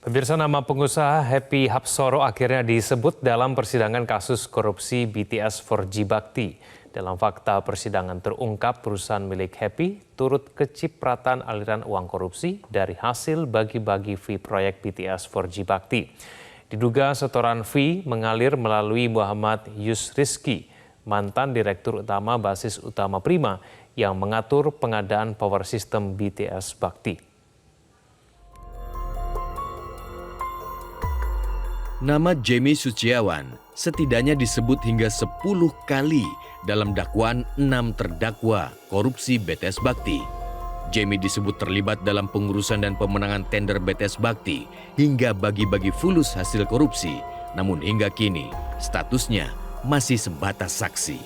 Pemirsa, nama pengusaha Happy Hapsoro akhirnya disebut dalam persidangan kasus korupsi BTS 4G Bakti. Dalam fakta persidangan terungkap perusahaan milik Happy turut kecipratan aliran uang korupsi dari hasil bagi-bagi fee proyek BTS 4G Bakti. Diduga setoran fee mengalir melalui Muhammad Yusrizki, mantan Direktur Utama Basis Utama Prima yang mengatur pengadaan power system BTS Bakti. Nama Jamie Suciawan setidaknya disebut hingga 10 kali dalam dakwaan 6 terdakwa korupsi BTS Bakti. Jamie disebut terlibat dalam pengurusan dan pemenangan tender BTS Bakti hingga bagi-bagi fulus hasil korupsi. Namun hingga kini statusnya masih sebatas saksi.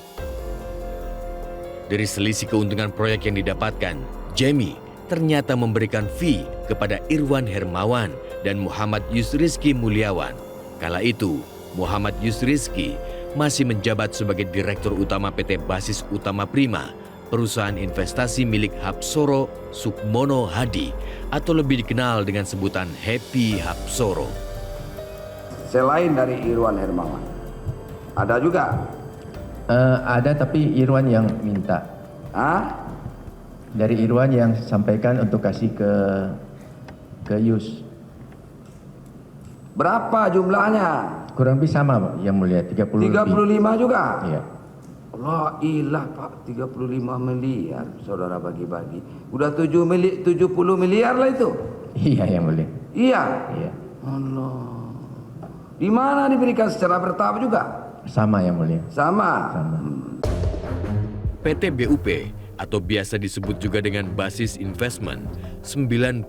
Dari selisih keuntungan proyek yang didapatkan, Jamie ternyata memberikan fee kepada Irwan Hermawan dan Muhammad Yusrizki Mulyawan. Kala itu, Muhammad Yusrizki masih menjabat sebagai Direktur Utama PT Basis Utama Prima, perusahaan investasi milik Hapsoro Sukmono Hadi atau lebih dikenal dengan sebutan Happy Hapsoro. Selain dari Irwan Hermawan, ada juga? Ada, tapi Irwan yang minta. Dari Irwan yang sampaikan untuk kasih ke Yus. Berapa jumlahnya? Kurang lebih sama, Pak, yang mulia, 30 35 juga? Iya. Allah ilah Pak, 35 miliar saudara bagi-bagi. Udah 70 miliar lah itu. Iya, yang mulia. Iya? Iya. Allah. Di mana diberikan secara bertahap juga? Sama, yang mulia. Sama? Sama. PT BUP atau biasa disebut juga dengan Basis Investment, 99%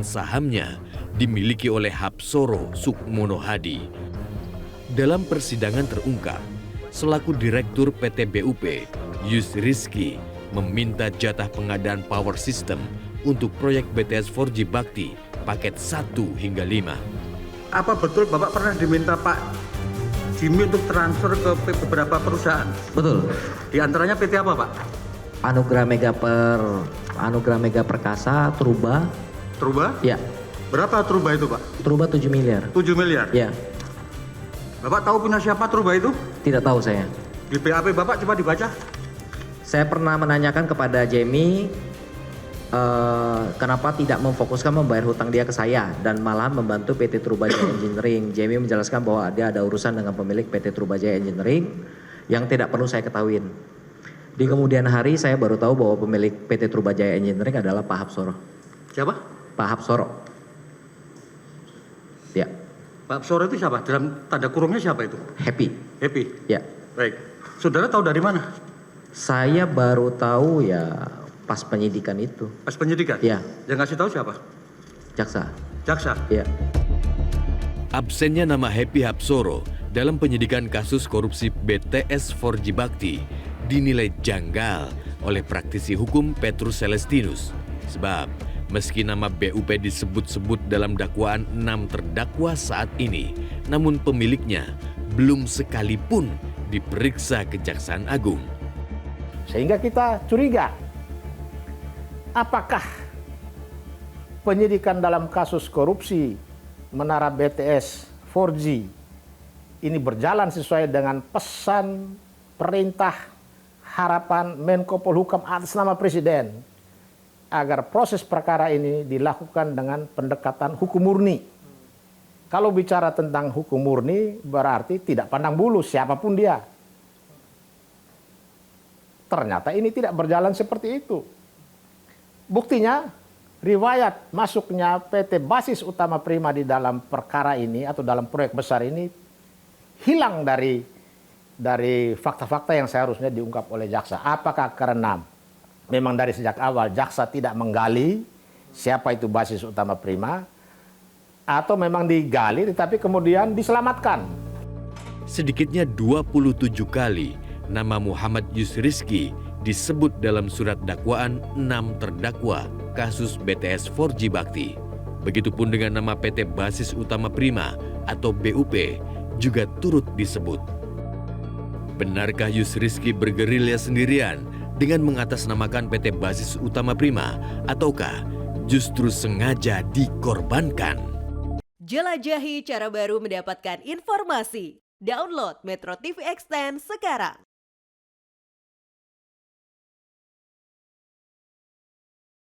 sahamnya dimiliki oleh Hapsoro Sukmono Hadi. Dalam persidangan terungkap, selaku Direktur PT BUP, Yusrizki meminta jatah pengadaan power system untuk proyek BTS 4G Bakti paket 1 hingga 5. Apa betul Bapak pernah diminta Pak Jimmy untuk transfer ke beberapa perusahaan? Betul. Di antaranya PT apa Pak? Anugerah Mega Perkasa, Truba. Truba? Ya. Berapa Truba itu Pak? Truba 7 miliar. 7 miliar? Ya. Bapak tahu punya siapa Truba itu? Tidak tahu saya. Di BAP Bapak coba dibaca. Saya pernah menanyakan kepada Jamie kenapa tidak memfokuskan membayar hutang dia ke saya dan malah membantu PT Truba Jaya Engineering. Jamie menjelaskan bahwa dia ada urusan dengan pemilik PT Truba Jaya Engineering yang tidak perlu saya ketahuin. Di kemudian hari saya baru tahu bahwa pemilik PT Truba Jaya Engineering adalah Pak Hapsoro. Siapa? Pak Hapsoro. Ya. Pak Hapsoro itu siapa? Dalam tanda kurungnya siapa itu? Happy. Happy? Ya. Baik. Saudara tahu dari mana? Saya baru tahu ya pas penyidikan itu. Pas penyidikan? Ya. Yang ngasih tahu siapa? Jaksa. Jaksa? Ya. Absennya nama Happy Hapsoro dalam penyidikan kasus korupsi BTS 4G Bakti dinilai janggal oleh praktisi hukum Petrus Celestinus. Sebab meski nama BUP disebut-sebut dalam dakwaan 6 terdakwa saat ini, namun pemiliknya belum sekalipun diperiksa Kejaksaan Agung. Sehingga kita curiga, apakah penyidikan dalam kasus korupsi Menara BTS 4G ini berjalan sesuai dengan pesan perintah harapan Menko Polhukam atas nama Presiden agar proses perkara ini dilakukan dengan pendekatan hukum murni. Kalau bicara tentang hukum murni berarti tidak pandang bulu siapapun dia. Ternyata ini tidak berjalan seperti itu. Buktinya riwayat masuknya PT Basis Utama Prima di dalam perkara ini atau dalam proyek besar ini hilang dari fakta-fakta yang seharusnya diungkap oleh jaksa. Apakah karena memang dari sejak awal jaksa tidak menggali siapa itu Basis Utama Prima, atau memang digali tetapi kemudian diselamatkan? Sedikitnya 27 kali nama Muhammad Yusrizki disebut dalam surat dakwaan 6 terdakwa kasus BTS 4G Bakti. Begitupun dengan nama PT Basis Utama Prima atau BUP juga turut disebut. Benarkah Yusrizki bergerilya sendirian dengan mengatasnamakan PT Basis Utama Prima ataukah justru sengaja dikorbankan? Jelajahi cara baru mendapatkan informasi. Download Metro TV Extend sekarang.